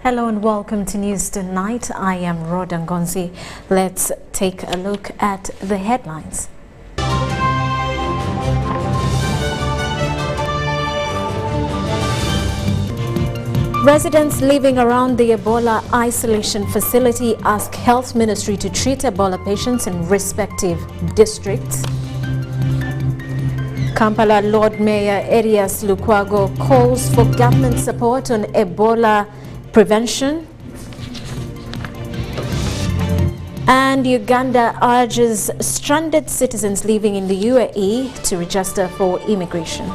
Hello and welcome to News Tonight. I am Rhoda Ngonzi. Let's take a look at the headlines. Residents living around the Ebola isolation facility ask Health Ministry to treat Ebola patients in respective districts. Kampala Lord Mayor Erias Lukwago calls for government support on Ebola prevention. And Uganda urges stranded citizens living in the UAE to register for immigration.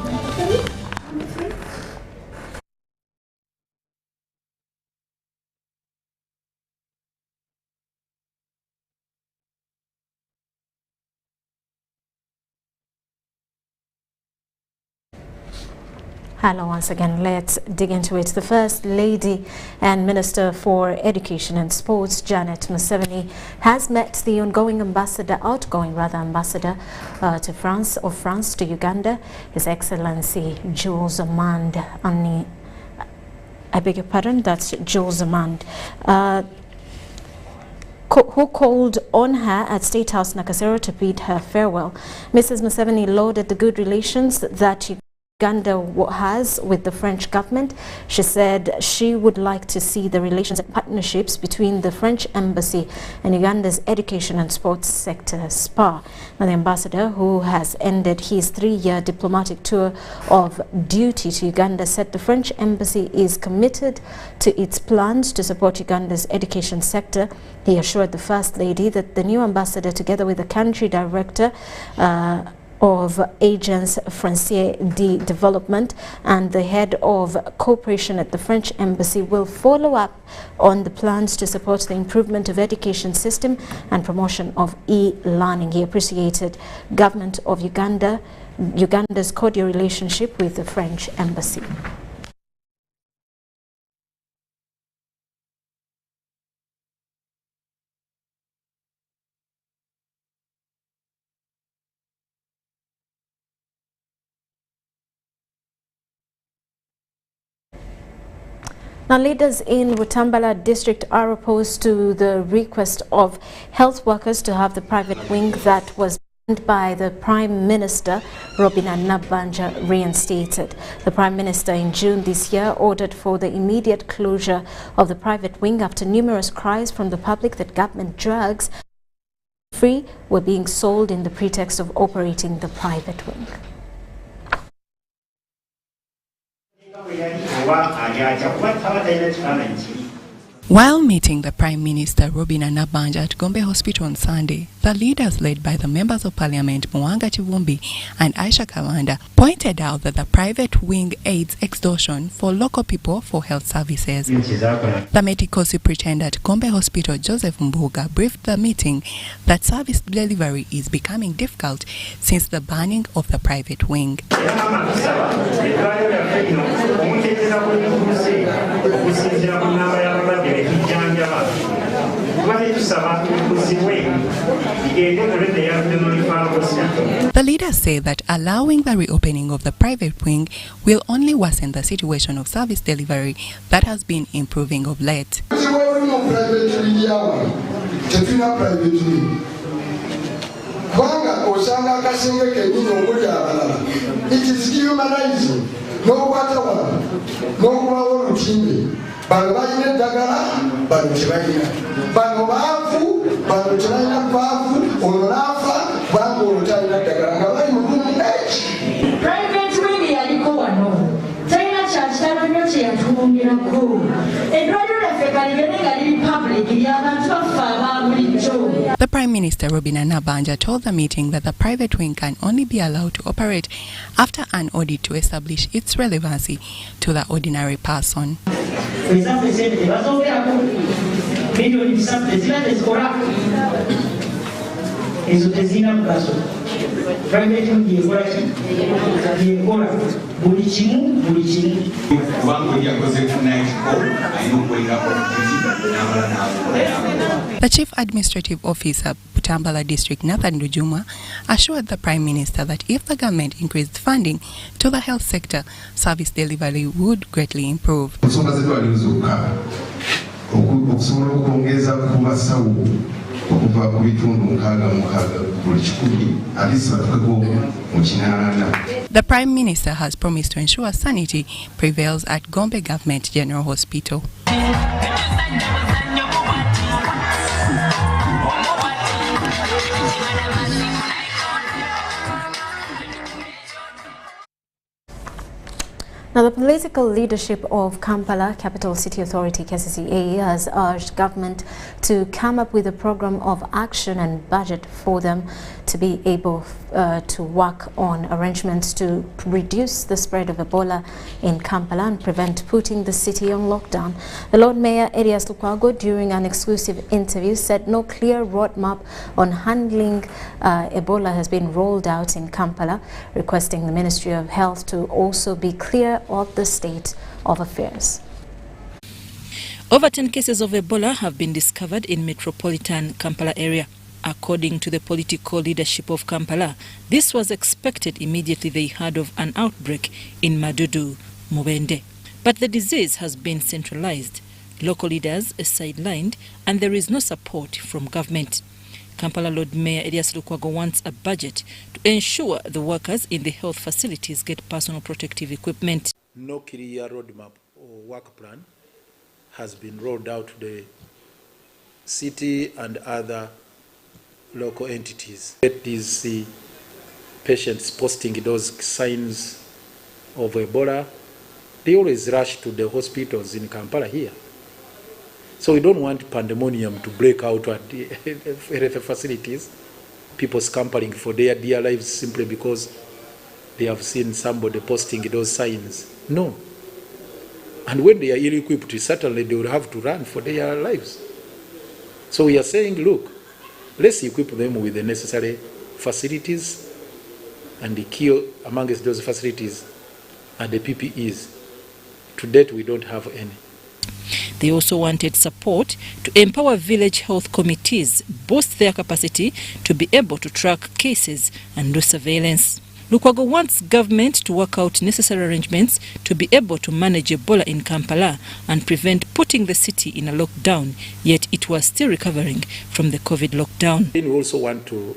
Hello once again, let's dig into it. The First Lady and Minister for Education and Sports, Janet Museveni, has met the outgoing ambassador to France to Uganda, His Excellency Jules Amand. I beg your pardon, that's Jules Amand. Who called on her at State House Nakasero to bid her farewell. Mrs. Museveni lauded the good relations that Uganda has with the French government. She said she would like to see the relations and partnerships between the French embassy and Uganda's education and sports sector SPA. Now, the ambassador, who has ended his 3-year diplomatic tour of duty to Uganda, said the French embassy is committed to its plans to support Uganda's education sector. He assured the First Lady that the new ambassador, together with the country director of Agence Française de Development and the head of cooperation at the French embassy, will follow up on the plans to support the improvement of education system and promotion of e-learning. He appreciated government of Uganda's cordial relationship with the French embassy. Now, leaders in Rutambala district are opposed to the request of health workers to have the private wing that was banned by the Prime Minister, Rhoda Ngonzi, reinstated. The Prime Minister in June this year ordered for the immediate closure of the private wing after numerous cries from the public that government drugs free were being sold in the pretext of operating the private wing. While meeting the Prime Minister Rhoda Ngonzi at Gombe Hospital on Sunday, the leaders led by the Members of Parliament Mwanga Chivumbi and Aisha Kalanda pointed out that the private wing aids extortion for local people for health services. The medical superintendent at Gombe Hospital, Joseph Mbuga, briefed the meeting that service delivery is becoming difficult since the banning of the private wing. The leaders say that allowing the reopening of the private wing will only worsen the situation of service delivery that has been improving of late. It is humanizing. No water one, no water routine. Bangaine dagara, bangaine. Bangafu, bangaine bafu, onorafa, bangaine dagara. Ngabai mugumu. Private wing yalikuwa no. China church tano nyote ya tumungira ko. Edward Africa ni public ya bantu afa bulicho. The Prime Minister Rhoda Ngonzi told the meeting that the private wing can only be allowed to operate after an audit to establish its relevancy to the ordinary person. The Chief Administrative Officer, Butambala District, Nathan Dujuma, assured the Prime Minister that if the government increased funding to the health sector, service delivery would greatly improve. okusobola okwongeza ku basawo okuva ku bitundu 66 buli 100 abisatuko mu kinaana. The Prime Minister has promised to ensure sanity prevails at Gombe Government General Hospital. Now, the political leadership of Kampala Capital City Authority KCCA has urged government to come up with a program of action and budget for them to be able to work on arrangements to reduce the spread of Ebola in Kampala and prevent putting the city on lockdown. The Lord Mayor Elias Lukwago, during an exclusive interview, said no clear roadmap on handling Ebola has been rolled out in Kampala, requesting the Ministry of Health to also be clear of the state of affairs. Over 10 cases of Ebola have been discovered in metropolitan Kampala area. According to the political leadership of Kampala, this was expected immediately they heard of an outbreak in Madudu, Mubende. But the disease has been centralized, local leaders are sidelined, and there is no support from government. Kampala Lord Mayor Elias Lukwago wants a budget to ensure the workers in the health facilities get personal protective equipment. No clear roadmap or work plan has been rolled out to the city and other local entities. Get these patients posting those signs of Ebola, they always rush to the hospitals in Kampala here. So we don't want pandemonium to break out at the health facilities, people scampering for their dear lives simply because they have seen somebody posting those signs. No. And when they are ill-equipped, certainly they will have to run for their lives. So we are saying, look, let's equip them with the necessary facilities, and the key amongst those facilities are the PPEs. To date, we don't have any. They also wanted support to empower village health committees, boost their capacity to be able to track cases and do surveillance. Lukwago wants government to work out necessary arrangements to be able to manage Ebola in Kampala and prevent putting the city in a lockdown, yet it was still recovering from the COVID lockdown. We also want to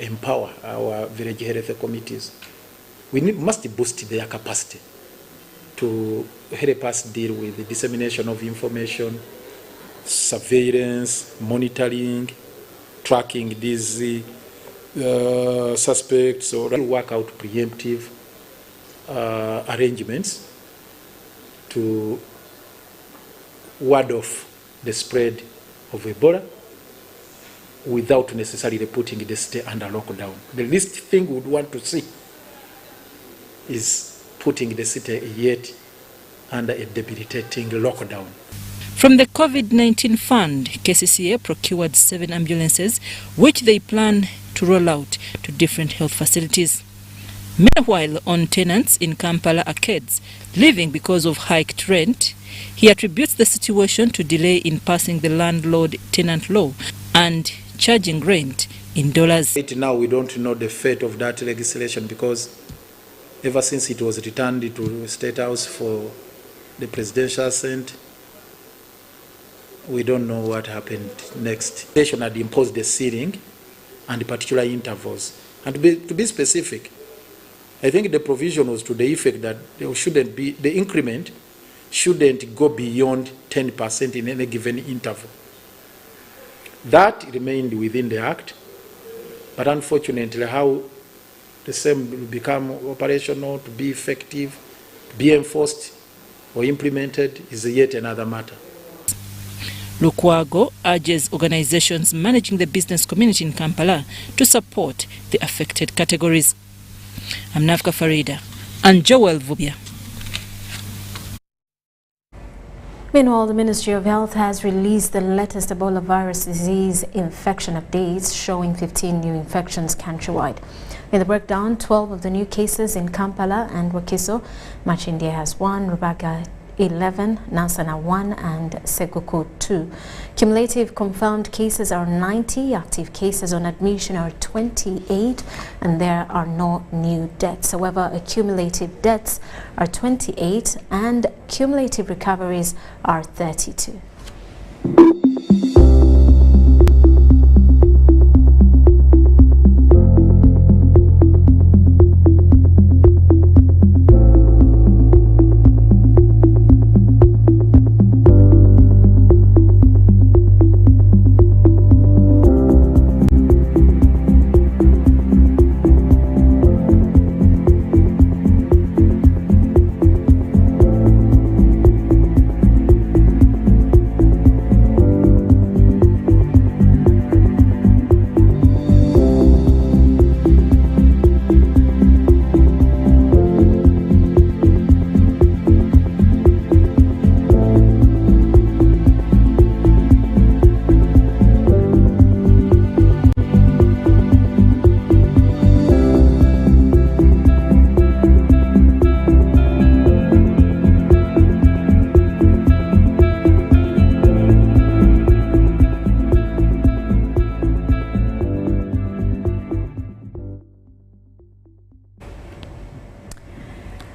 empower our village health committees. We must boost their capacity to help us deal with the dissemination of information, surveillance, monitoring, tracking these suspects, or work out preemptive arrangements to ward off the spread of Ebola without necessarily putting the state under lockdown. The least thing we would want to see is putting the city yet under a debilitating lockdown. From the COVID-19 fund, KCCA procured 7 ambulances, which they plan to roll out to different health facilities. Meanwhile, on tenants in Kampala arcades leaving because of hiked rent, he attributes the situation to delay in passing the landlord-tenant law and charging rent in dollars. Right now, we don't know the fate of that legislation because ever since it was returned to State House for the presidential assent, we don't know what happened next. The station had imposed the ceiling and particular intervals. And to be specific, I think the provision was to the effect that there shouldn't be, the increment shouldn't go beyond 10% in any given interval. That remained within the Act, but unfortunately how the same will become operational, to be effective, to be enforced or implemented is yet another matter. Lukwago urges organizations managing the business community in Kampala to support the affected categories. I'm Nafka Farida and Joel Vubia. Meanwhile, the Ministry of Health has released the latest Ebola virus disease infection updates, showing 15 new infections countrywide. In the breakdown, 12 of the new cases in Kampala and Wakiso. Machindie has 1, Rubaga 11, Nansana 1 and Seguku 2. Cumulative confirmed cases are 90, active cases on admission are 28, and there are no new deaths. However, accumulated deaths are 28 and cumulative recoveries are 32.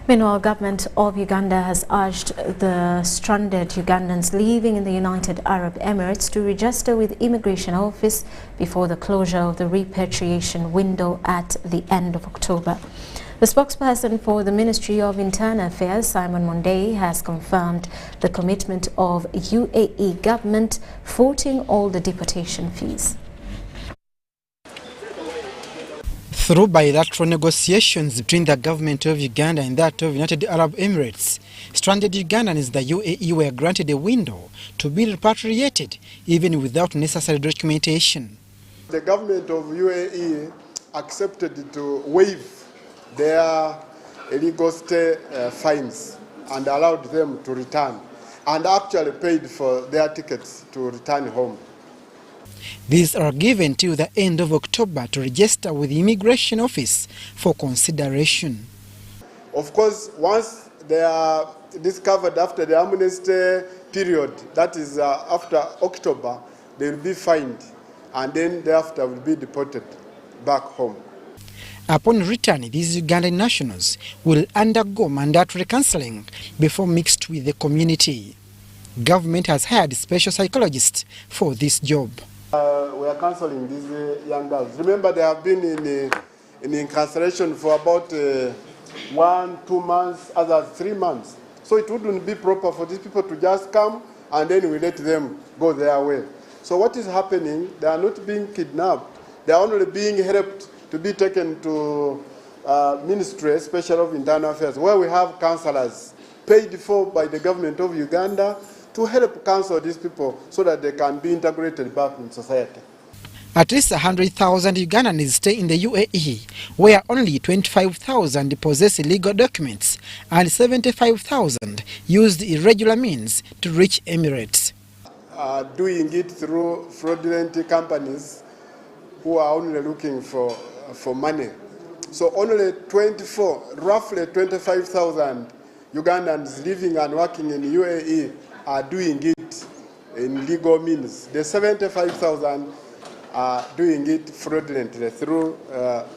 Meanwhile, government of Uganda has urged the stranded Ugandans living in the United Arab Emirates to register with Immigration Office before the closure of the repatriation window at the end of October. The spokesperson for the Ministry of Internal Affairs, Simon Monday, has confirmed the commitment of UAE government footing all the deportation fees. Through bilateral negotiations between the government of Uganda and that of United Arab Emirates, stranded Ugandans in the UAE were granted a window to be repatriated even without necessary documentation. The government of UAE accepted to waive their illegal stay fines and allowed them to return, and actually paid for their tickets to return home. These are given till the end of October to register with the Immigration Office for consideration. Of course, once they are discovered after the amnesty period, that is after October, they will be fined and then thereafter will be deported back home. Upon return, these Ugandan nationals will undergo mandatory counseling before mixed with the community. Government has hired special psychologists for this job. We are counseling these young girls. Remember, they have been in incarceration for about 1-2 months, others 3 months. So it wouldn't be proper for these people to just come and then we let them go their way. So what is happening, they are not being kidnapped. They are only being helped to be taken to Ministry, especially of Internal Affairs, where we have counselors paid for by the government of Uganda to help counsel these people so that they can be integrated back in society. At least 100,000 Ugandans stay in the UAE, where only 25,000 possess illegal documents and 75,000 used irregular means to reach Emirates. Doing it through fraudulent companies who are only looking for money. So only roughly 25,000 Ugandans living and working in UAE are doing it in legal means. The 75,000 are doing it fraudulently through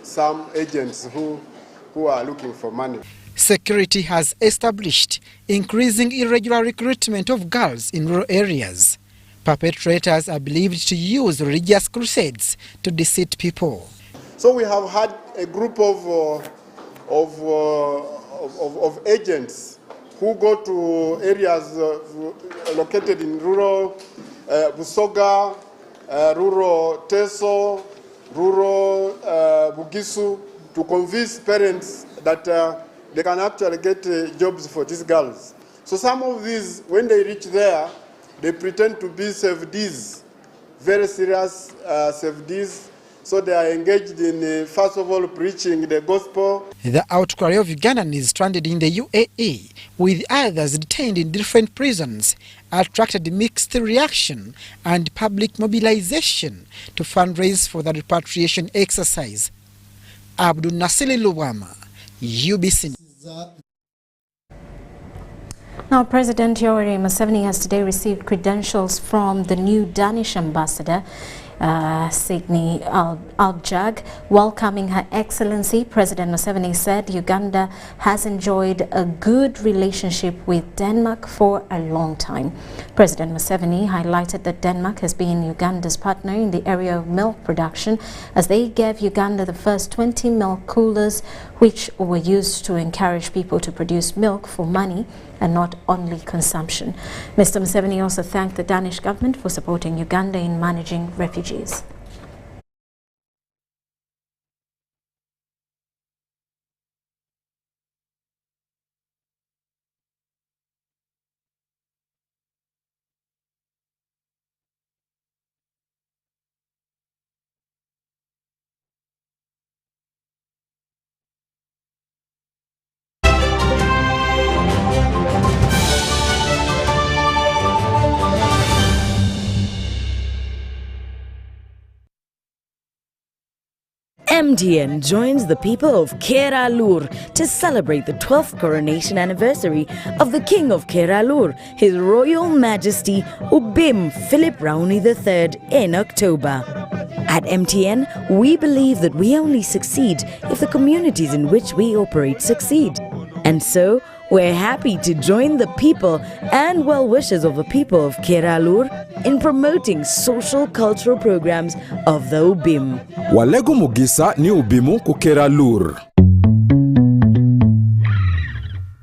some agents who are looking for money. Security has established increasing irregular recruitment of girls in rural areas. Perpetrators are believed to use religious crusades to deceive people. So we have had a group of agents who go to areas located in rural Busoga, rural Teso, rural Bugisu, to convince parents that they can actually get jobs for these girls. So some of these, when they reach there, they pretend to be CFDs, very serious CFDs. So they are engaged in, first of all, preaching the gospel. The outcry of Ugandans stranded in the UAE, with others detained in different prisons, attracted mixed reaction and public mobilization to fundraise for the repatriation exercise. Abdul Nasili Luwama, UBC. Now, President Yoweri Museveni has today received credentials from the new Danish ambassador, Signy Aljag. Welcoming Her Excellency, President Museveni said Uganda has enjoyed a good relationship with Denmark for a long time. President Museveni highlighted that Denmark has been Uganda's partner in the area of milk production, as they gave Uganda the first 20 milk coolers, which were used to encourage people to produce milk for money and not only consumption. Mr. Museveni also thanked the Danish government for supporting Uganda in managing refugees. MTN joins the people of Keralur to celebrate the 12th coronation anniversary of the King of Keralur, His Royal Majesty Ubim Philip Raoni III, in October. At MTN, we believe that we only succeed if the communities in which we operate succeed. And so, we're happy to join the people and well-wishers of the people of Keralur in promoting social cultural programs of the UBIM. Walego mugisa ni ubimu ku Keralur.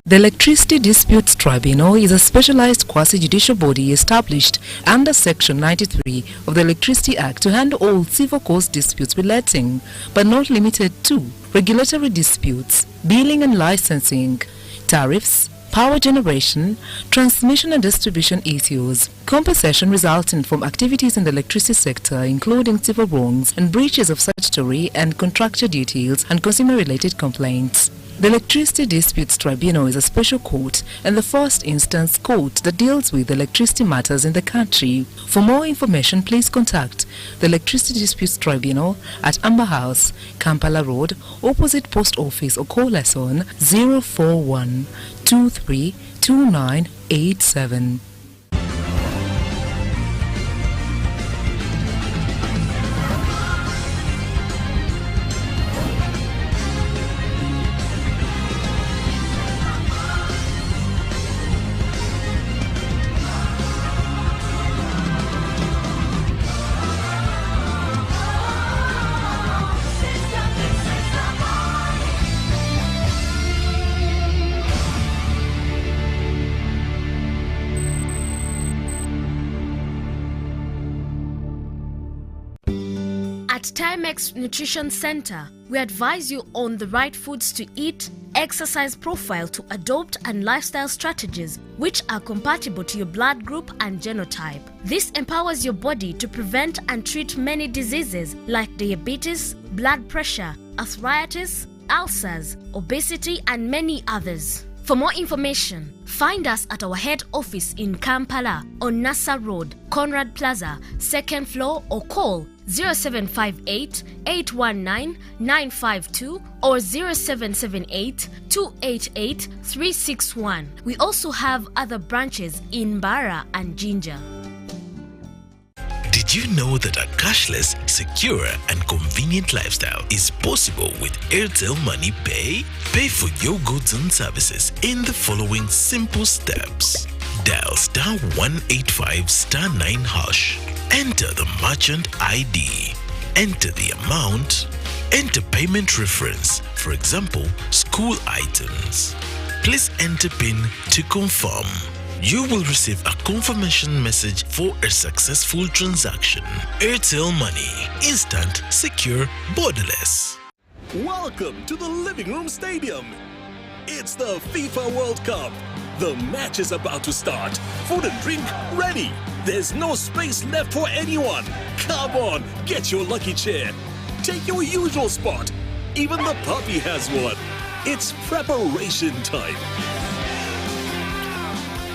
The Electricity Disputes Tribunal is a specialized quasi-judicial body established under Section 93 of the Electricity Act to handle all civil cause disputes relating, but not limited to, regulatory disputes, billing and licensing, tariffs, power generation, transmission and distribution issues, compensation resulting from activities in the electricity sector including civil wrongs and breaches of statutory and contractual duties and consumer-related complaints. The Electricity Disputes Tribunal is a special court and the first instance court that deals with electricity matters in the country. For more information, please contact the Electricity Disputes Tribunal at Amber House, Kampala Road, opposite Post Office, or call us on 041 23 2987. At Timex Nutrition Center, we advise you on the right foods to eat, exercise profile to adopt, and lifestyle strategies which are compatible to your blood group and genotype. This empowers your body to prevent and treat many diseases like diabetes, blood pressure, arthritis, ulcers, obesity, and many others. For more information, find us at our head office in Kampala on Nassa Road, Conrad Plaza, 2nd floor, or call 0758 819 952 or 0778 288 361. We also have other branches in Bara and Jinja. Did you know that a cashless, secure, and convenient lifestyle is possible with Airtel Money Pay? Pay for your goods and services in the following simple steps. Dial *185*9#. Enter the merchant ID. Enter the amount. Enter payment reference, for example, school items. Please enter PIN to confirm. You will receive a confirmation message for a successful transaction. Airtel Money. Instant, secure, borderless. Welcome to the Living Room Stadium. It's the FIFA World Cup. The match is about to start. Food and drink ready. There's no space left for anyone. Come on, get your lucky chair. Take your usual spot. Even the puppy has one. It's preparation time.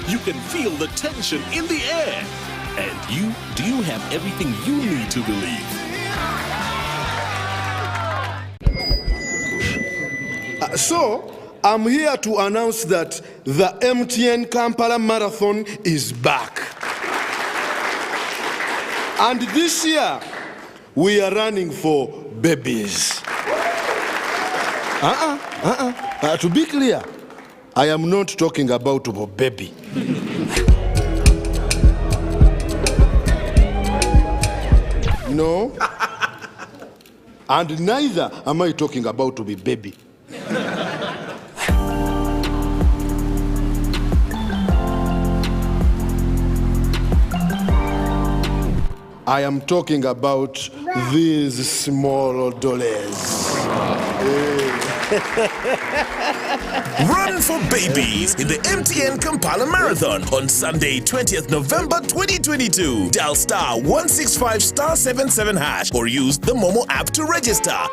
You can feel the tension in the air. And do you have everything you need to believe? So, I'm here to announce that the MTN Kampala Marathon is back. And this year, we are running for babies. To be clear, I am not talking about a baby. No. And neither am I talking about to be baby. I am talking about these small dollars. Run for babies in the MTN Kampala Marathon on Sunday, 20th November 2022. Dial *165*77# or use the Momo app to register.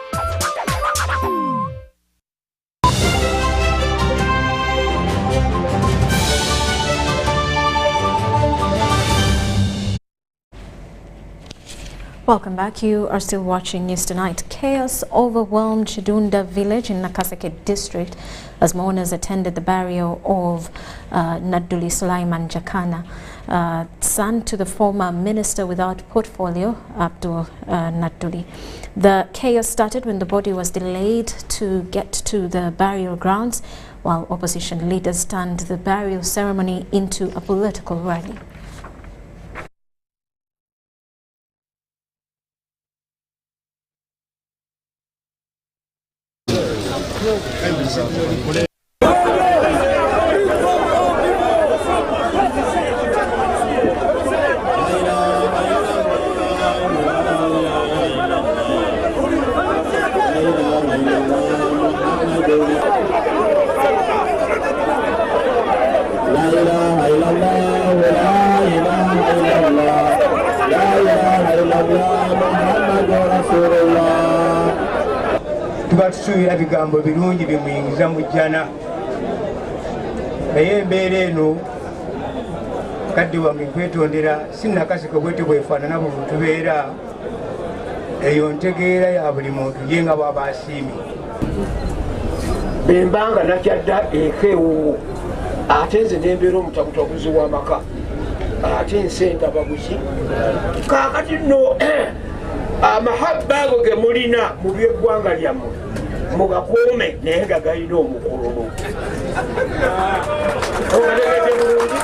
Welcome back. You are still watching News Tonight. Chaos overwhelmed Chidunda village in Nakaseke district as mourners attended the burial of Suleiman Jacana. son to the former minister without portfolio, Abdul Natuli. The chaos started when the body was delayed to get to the burial grounds, while opposition leaders turned the burial ceremony into a political rally. Tubatusuubira bigambo birungi bimuyingiza mu jjana naye embeera eno kadde wange nkwetondera sinnakasika bwete bwefaanana bwe tubeera eyo ntegeera ya buli muntu ye nga bw'aba asiimye bembanga nakyadda eka ewuwo ate nze nembeera omutabutabuzi w'amaka ate nsentaba buki kaakati nno amahabba ago ge mulina mu by'eggwanga lyammwe mugakuume naye nga galina omukololo ogategedde bulungi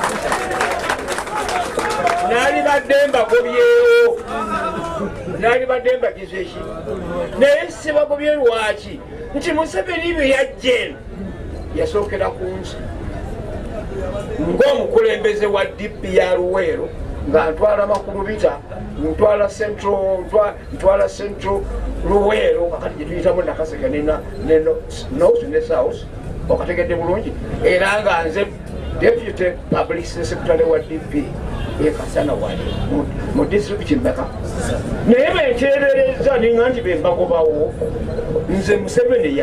naali badde mbagobyewo naali badde mbagize eki naye sibagobye lwaki nti Museveni bye yajja eno yasookera ku nsi ng'omukulembeze wa DP ya Luweero nga ntwala makulu bita ntwala central Luweero kakati gye tuyitamu Nakaseke ne North ne South okategedde bulungi era nga nze deputy publicity secretary wa DP ekasana wali mu district Mbeka naye benteebereza ninga nti bembagobawo nze Museveni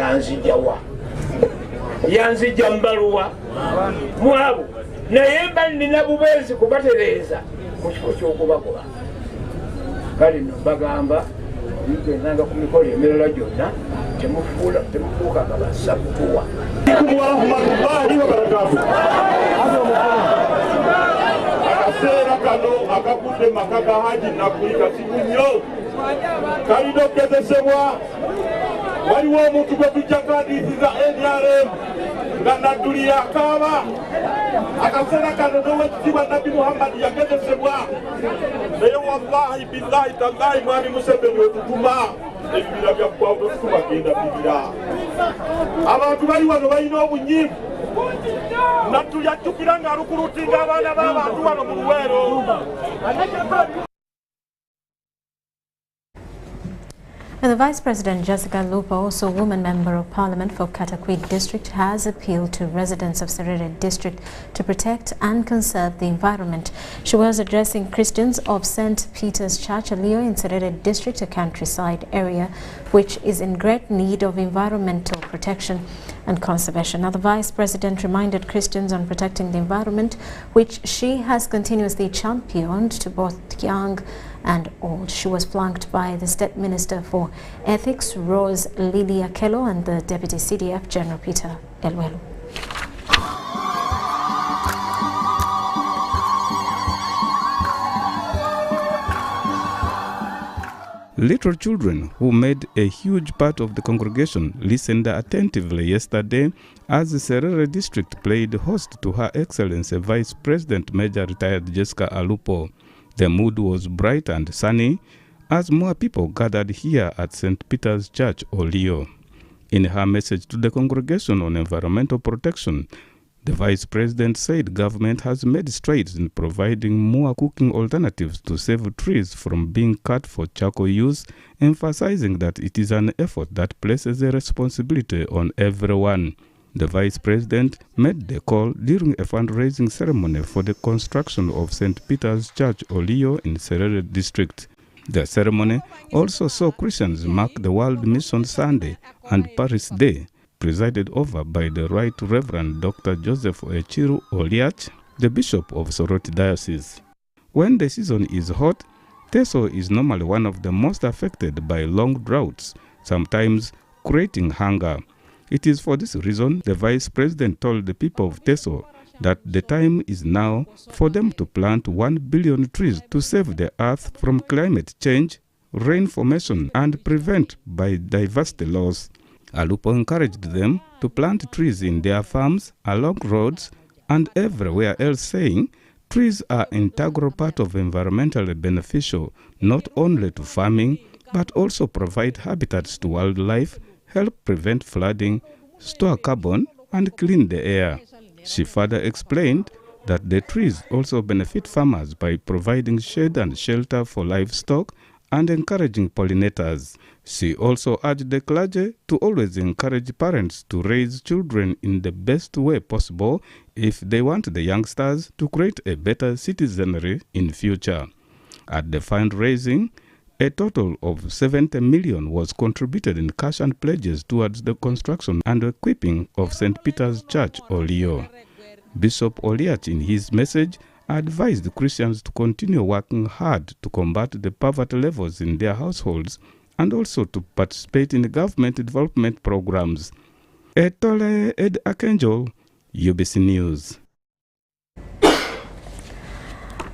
yanzijja mbaluwa mwabo naye mba nina bubeezi kubatereeza mu kifo ky'okubagoba kale nno mbagamba bigenzanga ku mikolo emirala gyonna temufuuka nga basabbuwa akaseera kano akakudde maka ga Haji Nakuli kasibu nnyo kalina okugezesebwa waliwo omuntu gwe tujja kandiisiza NRM nga Natuli yakaaba akaseera kano n'owekitiibwa Nabbi Muhammad yagezesebwa naye wallahi billahi tallahi mwami Museveni otutuma ebibira bya ggwawulo tubagenda bibira abantu bali wano balina obunyiivu Natuli ajjukira ng'alukulutinga abaana b'abantu wano mu Luweero. And the Vice President Jessica Lupa, also woman member of Parliament for Katakwit District, has appealed to residents of Serere District to protect and conserve the environment. She was addressing Christians of St. Peter's Church, Alio in Serere District, a countryside area which is in great need of environmental protection and conservation. Now, the Vice President reminded Christians on protecting the environment, which she has continuously championed to both young and old. She was flanked by the State Minister for Ethics, Rose Lily Akelo, and the Deputy CDF, General Peter Elwelu. Little children who made a huge part of the congregation listened attentively yesterday as the Serere District played host to Her Excellency Vice President Major Retired Jessica Alupo. The mood was bright and sunny as more people gathered here at St. Peter's Church, Olio. In her message to the congregation on environmental protection, the Vice President said government has made strides in providing more cooking alternatives to save trees from being cut for charcoal use, emphasizing that it is an effort that places a responsibility on everyone. The Vice President made the call during a fundraising ceremony for the construction of St. Peter's Church, Olio in Serere District. The ceremony also saw Christians mark the World Mission Sunday and Paris Day, presided over by the Right Reverend Dr. Joseph Echiru Oliach, the Bishop of Soroti Diocese. When the season is hot, Teso is normally one of the most affected by long droughts, sometimes creating hunger. It is for this reason the Vice President told the people of Teso that the time is now for them to plant 1 billion trees to save the earth from climate change, rain formation, and prevent biodiversity loss. Alupo encouraged them to plant trees in their farms, along roads, and everywhere else, saying trees are an integral part of environmentally beneficial, not only to farming, but also provide habitats to wildlife, help prevent flooding, store carbon, and clean the air. She further explained that the trees also benefit farmers by providing shade and shelter for livestock and encouraging pollinators. She also urged the clergy to always encourage parents to raise children in the best way possible if they want the youngsters to create a better citizenry in future. At the fundraising, a total of 70 million was contributed in cash and pledges towards the construction and equipping of St. Peter's Church, Olio. Bishop Oliach, in his message, advised Christians to continue working hard to combat the poverty levels in their households and also to participate in government development programs. Etole Ed Akenjo, UBC News.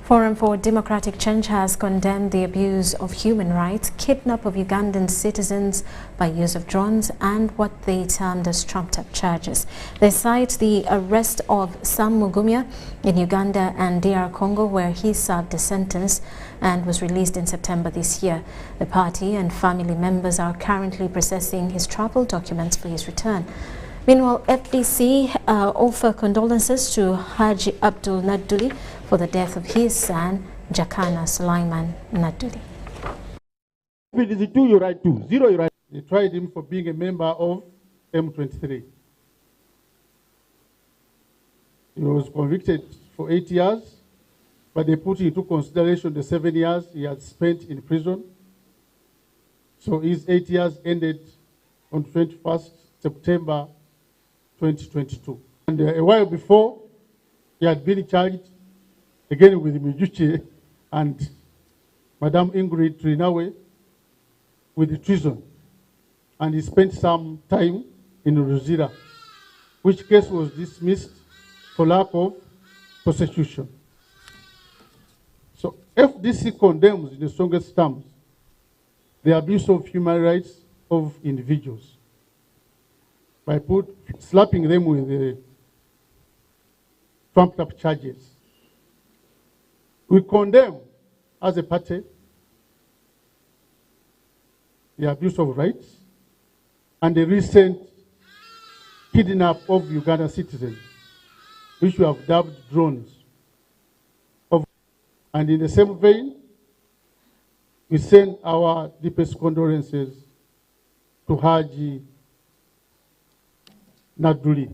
Forum for Democratic Change has condemned the abuse of human rights, kidnap of Ugandan citizens by use of drones, and what they termed as trumped-up charges. They cite the arrest of Sam Mugumya in Uganda and DR Congo, where he served a sentence and was released in September this year. The party and family members are currently processing his travel documents for his return. Meanwhile, FDC offer condolences to Haji Abdul Naduli for the death of his son, Jacana Suleiman Naduli. If it is 2, you write 2. 0, you write. They tried him for being a member of M23. He was convicted for 8 years, but they put into consideration the 7 years he had spent in prison. So his 8 years ended on 21st September 2022. And a while before, he had been charged again with Mijuchi and Madame Ingrid Trinawe with treason. And he spent some time in Ruzira, which case was dismissed for lack of prosecution. So FDC condemns in the strongest terms the abuse of human rights of individuals by slapping them with the trumped-up charges. We condemn, as a party, the abuse of rights and the recent kidnap of Ugandan citizens, which we have dubbed drones. And in the same vein, we send our deepest condolences to Haji Naduli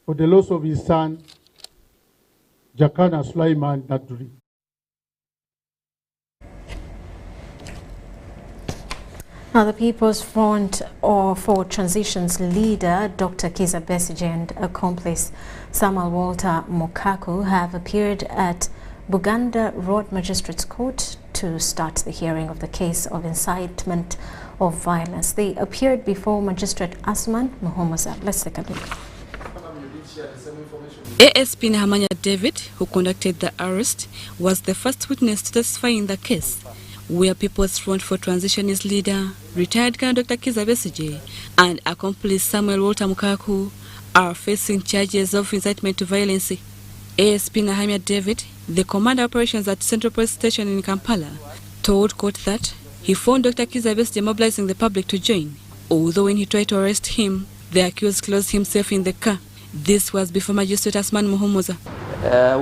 for the loss of his son, Jacana Suleiman Naduli. Now, the People's Front for Transition's leader, Dr. Kizza Besigye, and accomplice Samuel Walter Mukaku have appeared at Buganda Road Magistrates Court to start the hearing of the case of incitement of violence. They appeared before Magistrate Asman Muhomoza. Let's take a look. ASP Nahamanya David, who conducted the arrest, was the first witness to testify in the case, where People's Front for Transition's leader, retired Colonel Dr. Kizza Besigye, and accomplice Samuel Walter Mukaku are facing charges of incitement to violence. ASP Nahamanya David, the commander of operations at Central Police Station in Kampala, told court that he found Dr. Kizza Besigye mobilizing the public to join, although when he tried to arrest him, the accused closed himself in the car. This was before Magistrate Asman Muhomoza.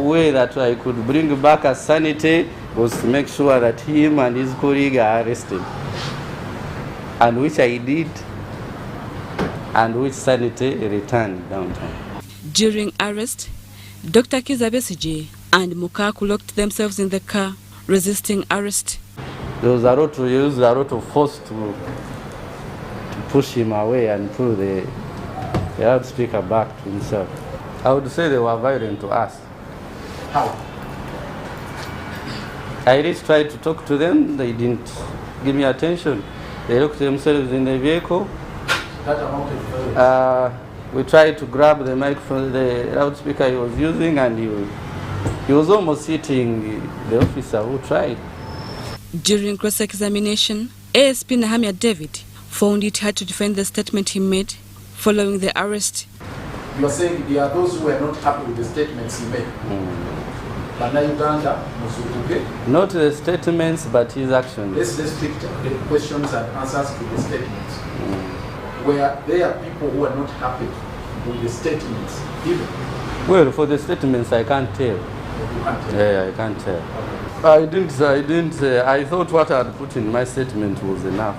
Way that I could bring back a sanity was to make sure that him and his colleague are arrested, and which I did, and which sanity returned downtown. During arrest, Dr. Kizza Besigye and Mukaku locked themselves in the car, resisting arrest. There was a lot to use, a lot of force to push him away and pull the loudspeaker back to himself. I would say they were violent to us. How? I just tried to talk to them, they didn't give me attention. They locked themselves in the vehicle. We tried to grab the microphone, the loudspeaker he was using, and he was almost hitting the officer who tried. During cross-examination, ASP Nahamiya David found it hard to defend the statement he made following the arrest. You are saying there are those who are not happy with the statements he made. Not the statements, but his actions. Let's pick the questions and answers to the statements. Where there are people who are not happy with the statements given. Well, for the statements, I can't tell. You can't tell. Yeah, I can't tell. I didn't. I thought what I had put in my statement was enough.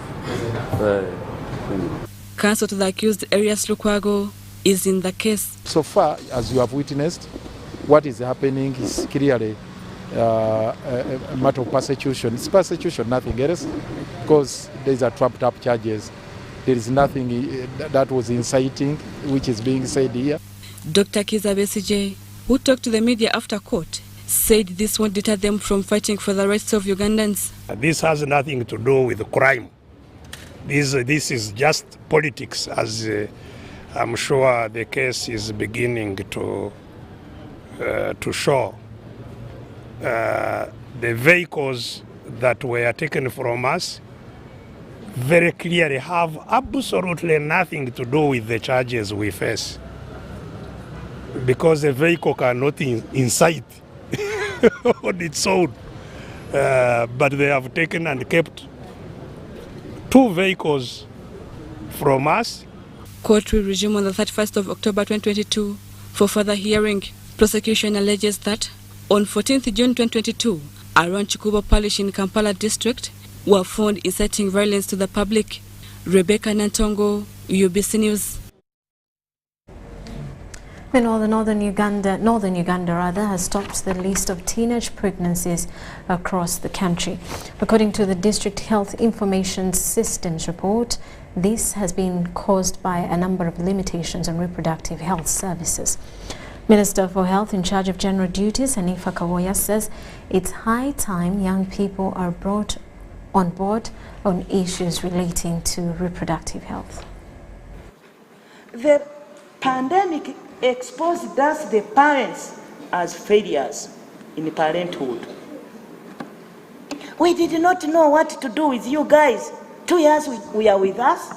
Counsel to the accused, Arias Lukwago, is in the case. So far, as you have witnessed, what is happening is clearly a matter of persecution. It's persecution, nothing else, because these are trumped-up charges. There is nothing that was inciting, which is being said here. Dr. Kizza Besigye, who talked to the media after court, said this won't deter them from fighting for the rights of Ugandans. This has nothing to do with crime. This is just politics, as I'm sure the case is beginning to show. The vehicles that were taken from us very clearly have absolutely nothing to do with the charges we face, because the vehicle cannot incite on its own. But they have taken and kept 2 vehicles from us. Court will resume on the 31st of October 2022 for further hearing. Prosecution alleges that on 14th June 2022, around Chikubo Parish in Kampala district were found inciting violence to the public. Rebecca Nantongo, UBC News. Meanwhile, Northern Uganda has topped the list of teenage pregnancies across the country. According to the District Health Information Systems report, this has been caused by a number of limitations on reproductive health services. Minister for Health in charge of general duties, Hanifa Kawoya, says it's high time young people are brought on board on issues relating to reproductive health. The pandemic exposed us, the parents, as failures in parenthood. We did not know what to do with you guys. 2 years we are with us.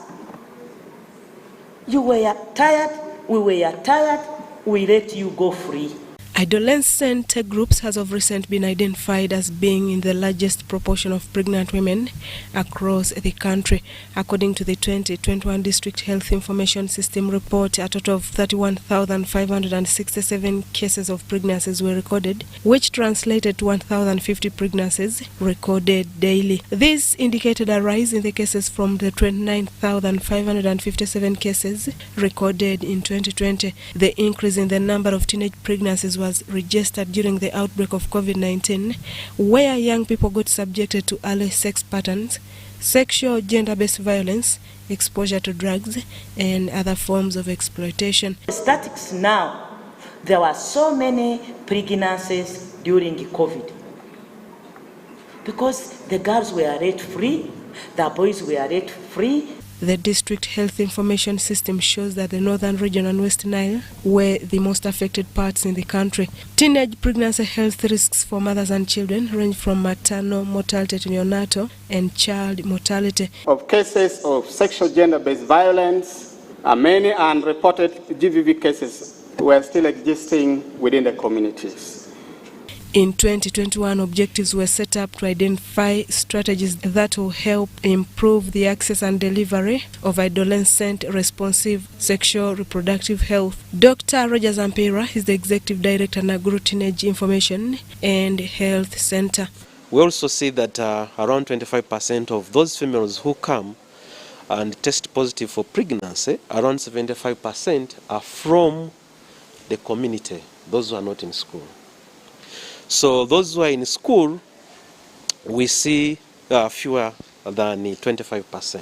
You were tired, we were tired, we let you go free. Adolescent groups has of recent been identified as being in the largest proportion of pregnant women across the country. According to the 2021 District Health Information System report, a total of 31,567 cases of pregnancies were recorded, which translated to 1,050 pregnancies recorded daily. This indicated a rise in the cases from the 29,557 cases recorded in 2020. The increase in the number of teenage pregnancies was registered during the outbreak of COVID-19, where young people got subjected to early sex patterns, sexual gender-based violence, exposure to drugs, and other forms of exploitation. Statistics now, there were so many pregnancies during COVID because the girls were let free, the boys were let free. The District Health Information System shows that the Northern Region and West Nile were the most affected parts in the country. Teenage pregnancy health risks for mothers and children range from maternal mortality to neonatal and child mortality. Of cases of sexual gender-based violence, many unreported GBV cases were still existing within the communities. In 2021, objectives were set up to identify strategies that will help improve the access and delivery of adolescent responsive sexual reproductive health. Dr. Roger Zampira is the Executive Director, Naguru Teenage Information and Health Center. We also see that around 25% of those females who come and test positive for pregnancy, around 75% are from the community, those who are not in school. So those who are in school, we see fewer than 25%.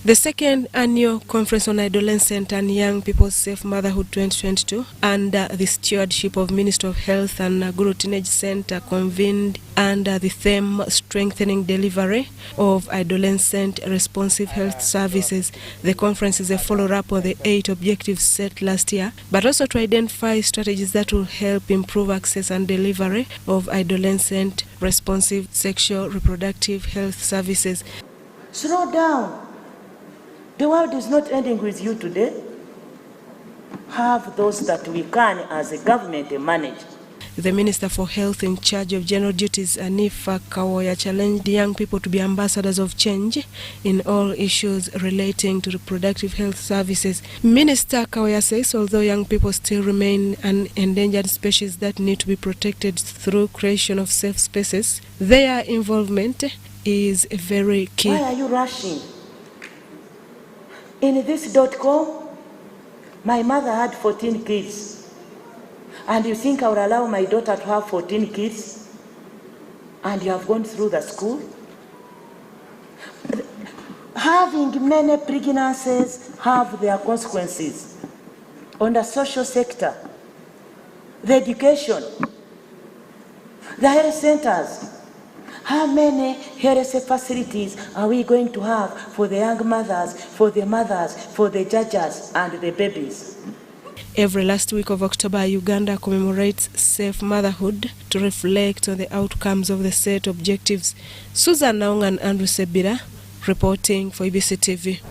The second annual Conference on Adolescent and Young People's Safe Motherhood 2022 under the stewardship of Minister of Health and Guru Teenage Center convened under the theme Strengthening Delivery of Adolescent Responsive Health Services. The conference is a follow-up on the 8 objectives set last year, but also to identify strategies that will help improve access and delivery of adolescent responsive sexual reproductive health services. Slow down. The world is not ending with you today. Have those that we can as a government manage. The Minister for Health in charge of general duties, Anifa Kawoya, challenged young people to be ambassadors of change in all issues relating to reproductive health services. Minister Kawoya says although young people still remain an endangered species that need to be protected through creation of safe spaces, their involvement is very key. Why are you rushing? In this .com, my mother had 14 kids. And you think I would allow my daughter to have 14 kids? And you have gone through the school? Having many pregnancies have their consequences on the social sector, the education, the health centers. How many health facilities are we going to have for the young mothers, for the judges, and the babies? Every last week of October, Uganda commemorates Safe Motherhood to reflect on the outcomes of the set objectives. Susan Naung and Andrew Sebira reporting for UBC TV.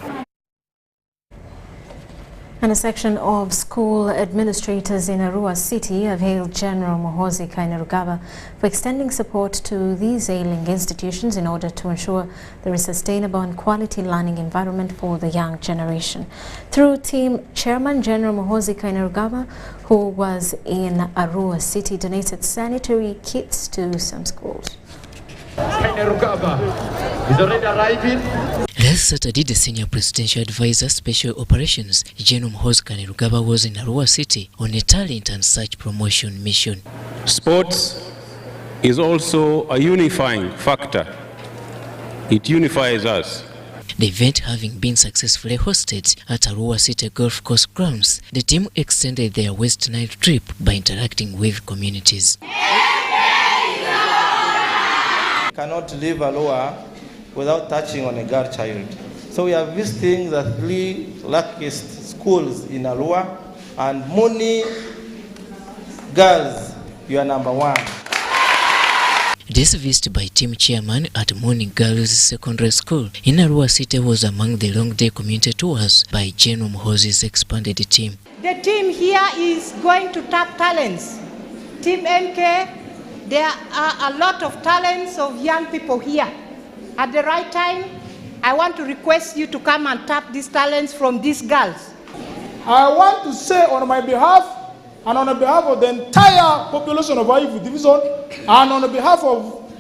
And a section of school administrators in Arua City have hailed General Muhoozi Kainerugaba for extending support to these ailing institutions in order to ensure there is sustainable and quality learning environment for the young generation. Through team chairman General Muhoozi Kainerugaba, who was in Arua City, donated sanitary kits to some schools. Kainerugaba is already arriving. Last Saturday, the Senior Presidential Advisor Special Operations, General Muhoozi Kainerugaba, was in Arua City on a talent and search promotion mission. Sports is also a unifying factor. It unifies us. The event having been successfully hosted at Arua City Golf Course grounds, the team extended their West Nile trip by interacting with communities. Cannot leave Arua without touching on a girl child. So we are visiting the 3 luckiest schools in Arua, and Muni girls, you are number 1. This visit by team chairman at Muni Girls Secondary School in Arua City was among the long day community tours by General Muhoozi's expanded team. The team here is going to tap talents. Team MK, there are a lot of talents of young people here. At the right time, I want to request you to come and tap these talents from these girls. I want to say on my behalf and on behalf of the entire population of Ivu Division and on behalf of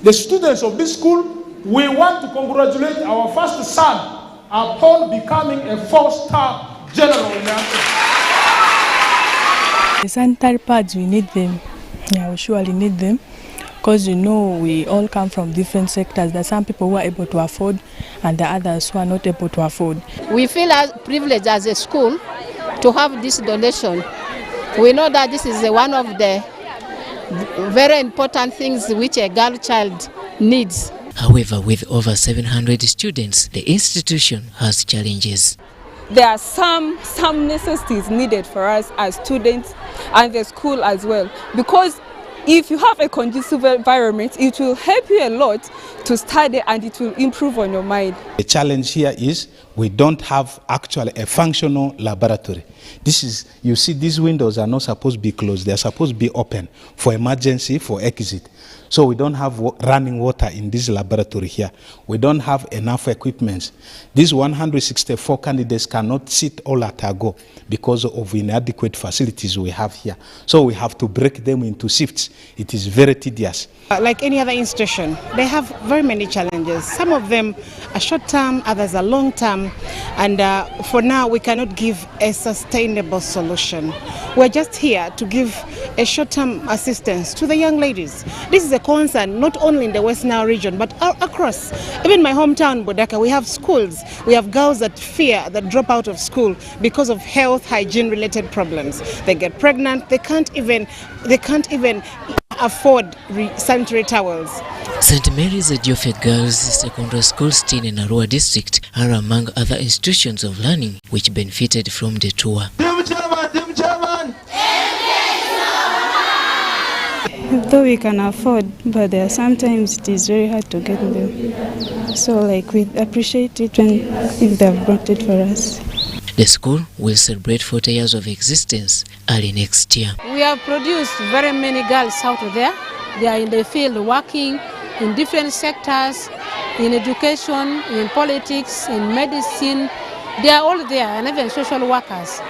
the students of this school, we want to congratulate our first son upon becoming a 4-star general in the army. The sanitary pads, we need them. Yeah, we surely need them. Because you know we all come from different sectors. There are some people who are able to afford and the others who are not able to afford. We feel privileged as a school to have this donation. We know that this is one of the very important things which a girl child needs. However, with over 700 students, the institution has challenges. There are some necessities needed for us as students and the school as well, because if you have a conducive environment, it will help you a lot to study and it will improve on your mind. The challenge here is we don't have actually a functional laboratory. This is, you see, these windows are not supposed to be closed. They are supposed to be open for emergency, for exit. So we don't have running water in this laboratory here. We don't have enough equipment. These 164 candidates cannot sit all at a go because of inadequate facilities we have here. So we have to break them into shifts. It is very tedious. Like any other institution, they have very many challenges. Some of them are short-term, others are long-term. And for now, we cannot give a sustainable solution. We're just here to give a short-term assistance to the young ladies. This is a concern not only in the West Nile region, but across. Even my hometown, Bodaka, we have schools. We have girls that drop out of school because of health, hygiene-related problems. They get pregnant. They can't even afford sanitary towels. St. Mary's Adiofe Girls Secondary School still in Arua district are among other institutions of learning which benefited from the tour. Though we can afford, but there are sometimes it is very hard to get them. So we appreciate it if they have brought it for us. The school will celebrate 40 years of existence early next year. We have produced very many girls out there. They are in the field working in different sectors, in education, in politics, in medicine. They are all there, and even social workers.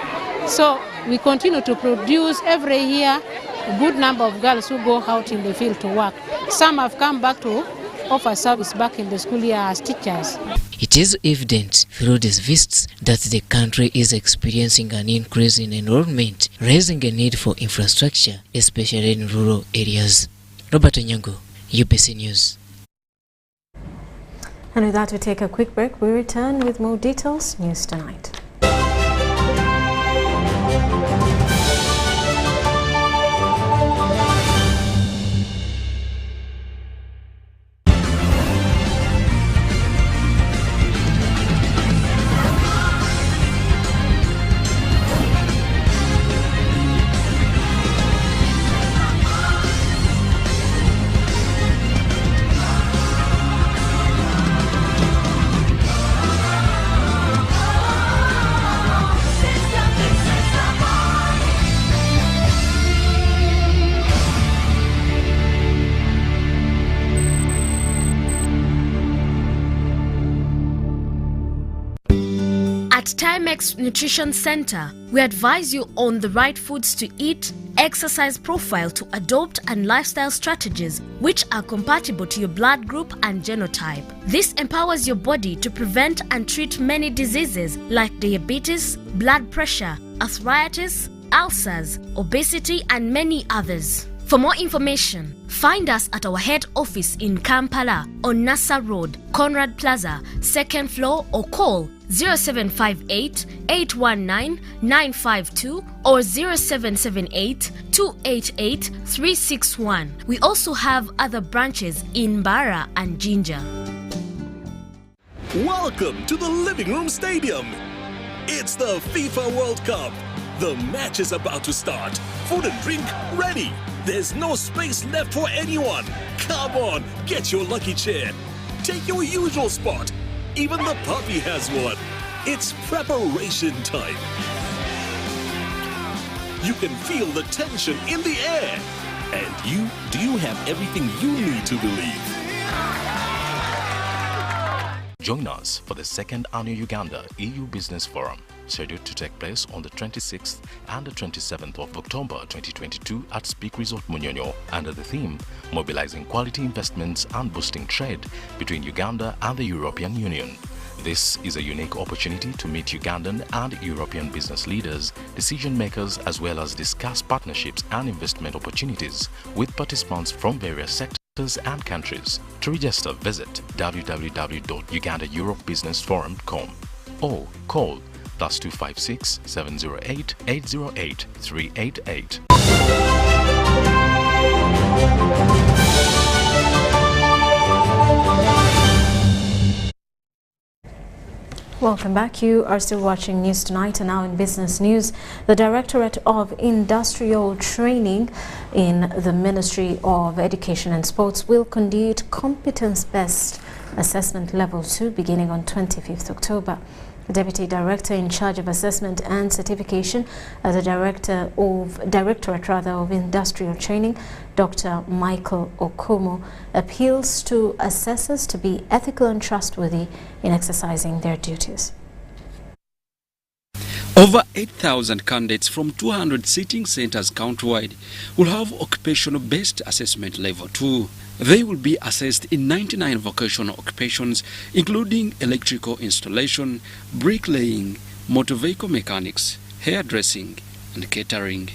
So we continue to produce every year a good number of girls who go out in the field to work. Some have come back to offer service back in the school year as teachers. It is evident through these visits that the country is experiencing an increase in enrollment, raising a need for infrastructure, especially in rural areas. Robert Onyango, UBC News. And with that, we take a quick break. We return with more details. News Tonight. At Timex Nutrition Center, we advise you on the right foods to eat, exercise profile to adopt, and lifestyle strategies which are compatible to your blood group and genotype. This empowers your body to prevent and treat many diseases like diabetes, blood pressure, arthritis, ulcers, obesity, and many others. For more information, find us at our head office in Kampala on Nassa Road, Conrad Plaza, 2nd floor, or call 0758 819 952 or 0778 288 361. We also have other branches in Bara and Jinja. Welcome to the Living Room Stadium. It's the FIFA World Cup. The match is about to start. Food and drink ready. There's no space left for anyone. Come on, get your lucky chair. Take your usual spot. Even the puppy has one. It's preparation time. You can feel the tension in the air. And do you have everything you need to believe? Join us for the second annual Uganda EU Business Forum, scheduled to take place on the 26th and the 27th of October 2022 at Speak Resort Munyonyo, under the theme Mobilizing Quality Investments and Boosting Trade between Uganda and the European Union. This is a unique opportunity to meet Ugandan and European business leaders, decision makers, as well as discuss partnerships and investment opportunities with participants from various sectors and countries. To register, visit www.ugandaeuropebusinessforum.com or call +256 708 808 388. Welcome back. You are still watching News Tonight, and now in business news, the Directorate of Industrial Training in the Ministry of Education and Sports will conduct competence-based assessment level 2 beginning on 25th October. The Deputy Director in charge of assessment and certification at the Directorate of Industrial Training, Dr. Michael Okumu, appeals to assessors to be ethical and trustworthy in exercising their duties. Over 8,000 candidates from 200 sitting centers countrywide will have occupational-based assessment level 2. They will be assessed in 99 vocational occupations, including electrical installation, bricklaying, motor vehicle mechanics, hairdressing, and catering.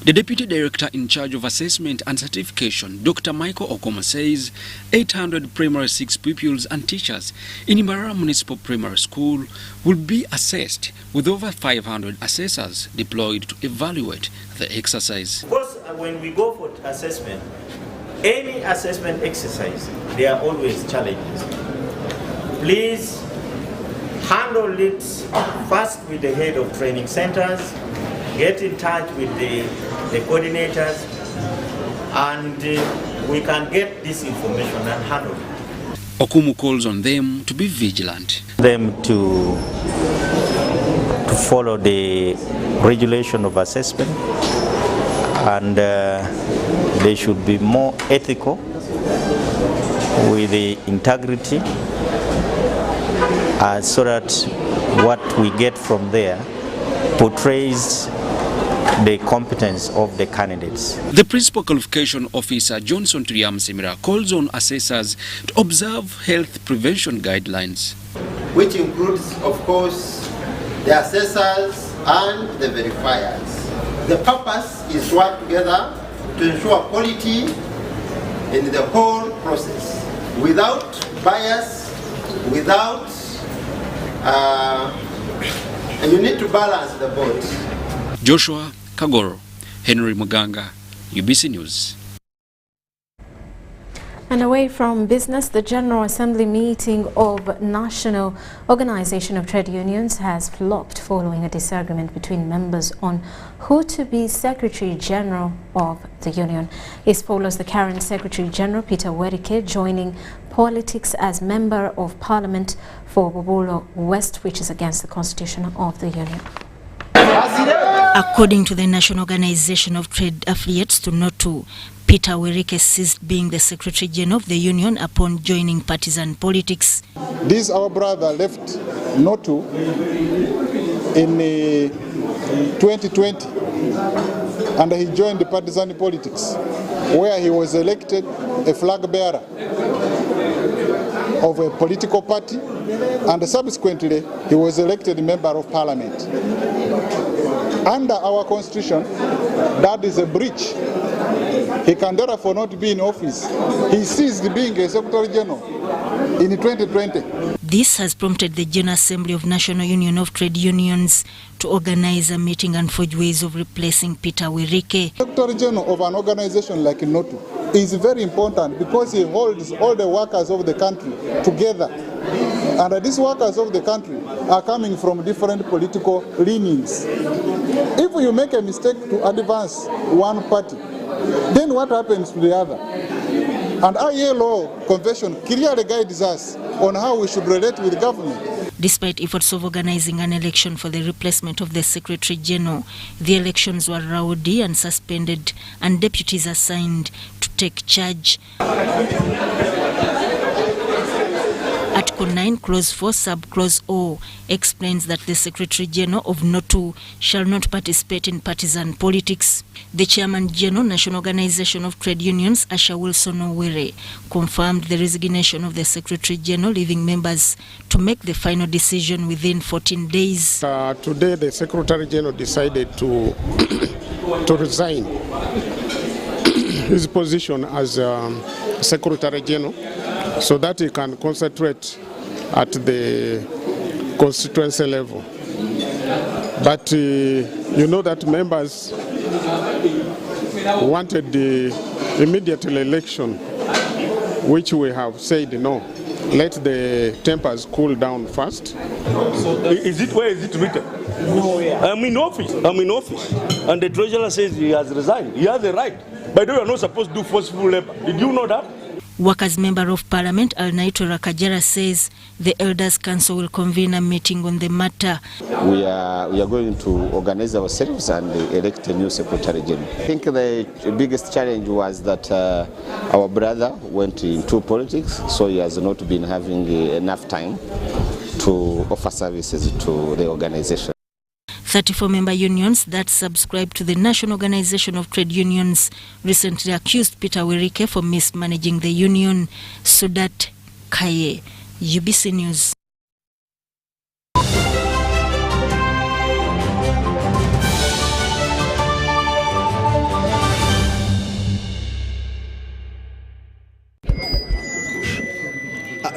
The Deputy Director in charge of Assessment and Certification, Dr. Michael Okoma, says 800 primary 6 pupils and teachers in Imbarara Municipal Primary School will be assessed, with over 500 assessors deployed to evaluate the exercise. Of course, when we go for assessment, any assessment exercise, there are always challenges. Please handle it first with the head of training centers, get in touch with the coordinators, and we can get this information and handle it. Okumu calls on them to be vigilant. Them to follow the regulation of assessment, and they should be more ethical with the integrity, so that what we get from there portrays the competence of the candidates. The Principal Qualification Officer, Johnson Triam Simira, calls on assessors to observe health prevention guidelines, which includes, of course, the assessors and the verifiers. The purpose is to work together to ensure quality in the whole process, without bias, without and you need to balance the both. Joshua Kagoro, Henry Muganga, UBC News. And away from business, the General Assembly meeting of National Organization of Trade Unions has flopped following a disagreement between members on who to be Secretary General of the Union. This follows the current Secretary General, Peter Werike, joining politics as Member of Parliament for Bobulo West, which is against the Constitution of the Union. According to the National Organization of Trade Affiliates to NOTU, Peter Werike ceased being the Secretary General of the Union upon joining partisan politics. This our brother left NOTU in 2020, and he joined the partisan politics, where he was elected a flag bearer of a political party, and subsequently he was elected a Member of Parliament. Under our constitution, that is a breach. He can therefore not be in office. He ceased being a Secretary General in 2020. This has prompted the General Assembly of National Union of Trade Unions to organize a meeting and forge ways of replacing Peter Werike. Secretary General of an organization like NOTU is very important because he holds all the workers of the country together. And these workers of the country are coming from different political leanings. If you make a mistake to advance one party, then what happens to the other? And ILO Convention clearly guides us on how we should relate with government. Despite efforts of organizing an election for the replacement of the Secretary General, the elections were rowdy and suspended, and deputies assigned to take charge. Article 9, Clause 4, Sub-Clause O explains that the Secretary General of NOTU shall not participate in partisan politics. The Chairman General, National Organization of Trade Unions, Asha Wilson Owere, confirmed the resignation of the Secretary General, leaving members to make the final decision within 14 days. Today, the Secretary General decided to resign his position as Secretary General, so that he can concentrate at the constituency level. But you know that members wanted the immediate election, which we have said no. Let the tempers cool down first. Is it, where is it written? Nowhere. I'm in office, and the treasurer says he has resigned. He has a right. By the way, you're not supposed to do forceful labor. Did you know that? Workers' Member of Parliament Alnaito Rakajara says the Elders Council will convene a meeting on the matter. We are going to organize ourselves and elect a new Secretary General. I think the biggest challenge was that our brother went into politics, so he has not been having enough time to offer services to the organization. 34-member unions that subscribe to the National Organization of Trade Unions recently accused Peter Werike for mismanaging the union. Sudat Kaye, UBC News.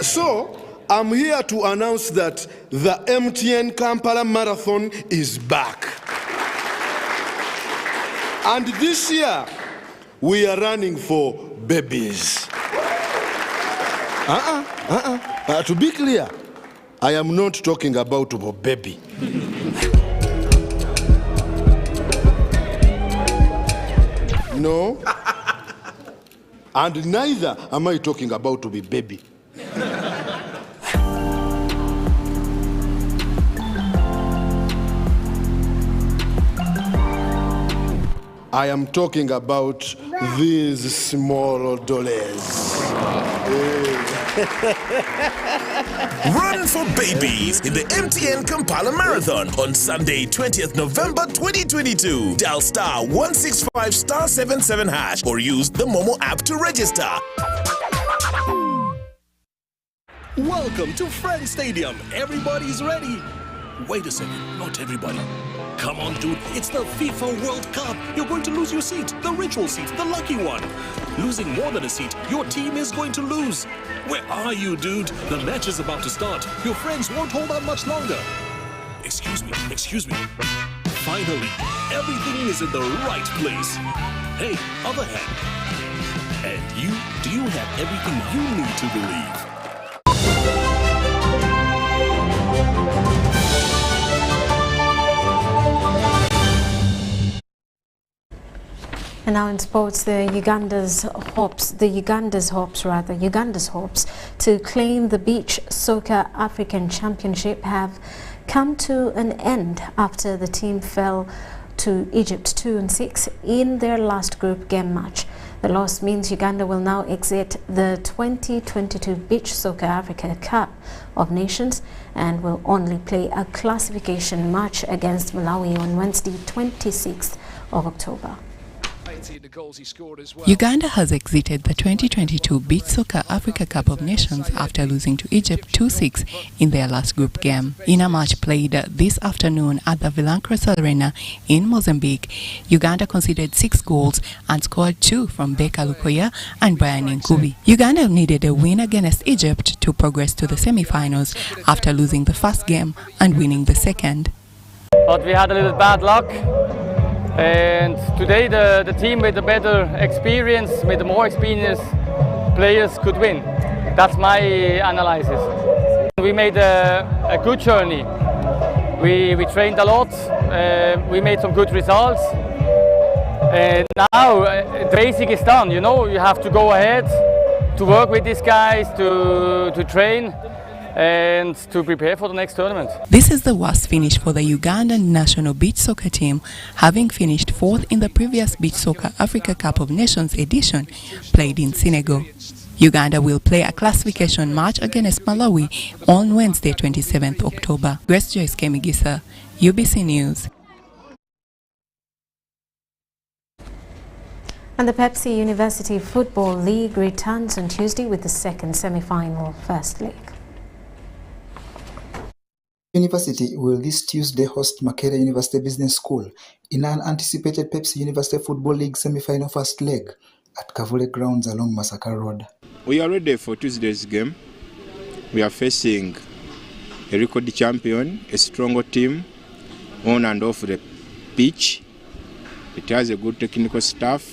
So, I'm here to announce that the MTN Kampala Marathon is back. And this year, we are running for babies. To be clear, I am not talking about a baby. No. And neither am I talking about to be baby. I am talking about these small dollars. Run for babies in the MTN Kampala Marathon on Sunday, 20th November 2022. Dial *165 *77 hash or use the Momo app to register. Welcome to Friends Stadium. Everybody's ready. Wait a second, not everybody. Come on, dude, it's the FIFA World Cup. You're going to lose your seat, the ritual seat, the lucky one. Losing more than a seat, your team is going to lose. Where are you, dude? The match is about to start. Your friends won't hold out much longer. Excuse me. Finally, everything is in the right place. Hey, other hand. And you, do you have everything you need to believe? And now in sports, Uganda's hopes to claim the Beach Soccer African Championship have come to an end after the team fell to Egypt 2-6 in their last group game match. The loss means Uganda will now exit the 2022 Beach Soccer Africa Cup of Nations and will only play a classification match against Malawi on Wednesday, 26th of October. Uganda has exited the 2022 Beach Soccer Africa Cup of Nations after losing to Egypt 2-6 in their last group game. In a match played this afternoon at the Villancross Arena in Mozambique, Uganda conceded 6 goals and scored 2 from Beka Lukoya and Brian Nkubi. Uganda needed a win against Egypt to progress to the semi-finals after losing the first game and winning the second. But we had a little bad luck. And today the team with the better experience, with the more experienced players could win. That's my analysis. We made a good journey. We trained a lot, we made some good results. And now the basic is done, you know, you have to go ahead to work with these guys, to train and to prepare for the next tournament. This is the worst finish for the Ugandan national beach soccer team, having finished 4th in the previous Beach Soccer Africa Cup of Nations edition played in Senegal. Uganda will play a classification match against Malawi on Wednesday, 27th October. Grace Joyce Kemigisa, UBC News. And the Pepsi University Football League returns on Tuesday with the second semi-final first leg. University will this Tuesday host Makerere University Business School in an anticipated Pepsi University Football League semi-final first leg at Kavule Grounds along Masaka Road. We are ready for Tuesday's game. We are facing a record champion, a stronger team on and off the pitch. It has a good technical staff,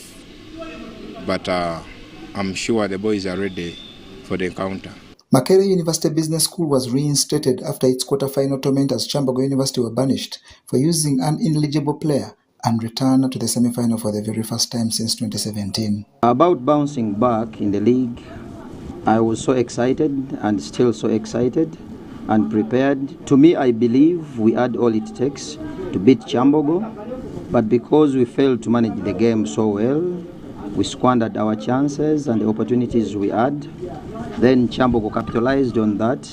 but I'm sure the boys are ready for the encounter. Makerere University Business School was reinstated after its quarter-final tormentors Chambogo University were banished for using an ineligible player and returned to the semi-final for the very first time since 2017. About bouncing back in the league, I was so excited and still so excited and prepared. To me, I believe we had all it takes to beat Chambogo, but because we failed to manage the game so well, we squandered our chances and the opportunities we had. Then Chambogo capitalized on that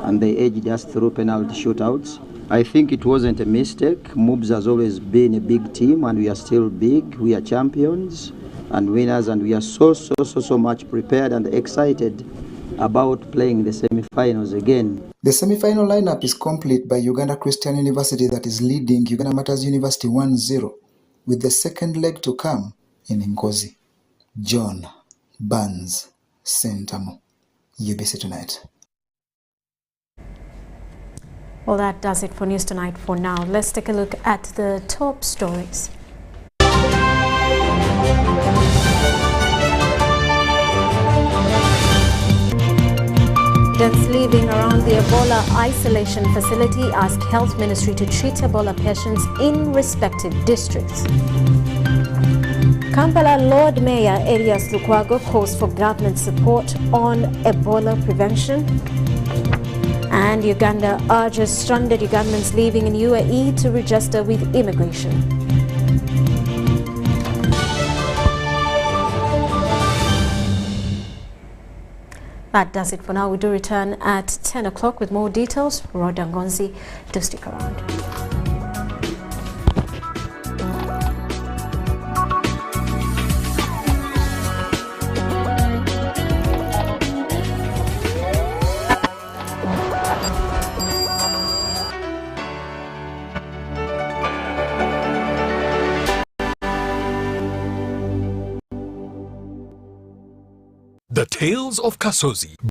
and they edged us through penalty shootouts I think it wasn't a mistake. MUBS has always been a big team, and we are still big. We are champions and winners, and we are so much prepared and excited about playing the semi-finals again. The semi-final lineup is complete by Uganda Christian University that is leading Uganda Matters University 1-0, with the second leg to come in Ngozi. John Burns Sentamo, UBC Tonight. Well, that does it for News Tonight for now. Let's take a look at the top stories. Deaths living around the Ebola isolation facility ask Health Ministry to treat Ebola patients in respective districts. Kampala Lord Mayor Elias Lukwago calls for government support on Ebola prevention. And Uganda urges stranded Ugandans living in UAE to register with immigration. That does it for now. We do return at 10 o'clock with more details. Rhoda Ngonzi, do stick around. The Tales of Kasozi.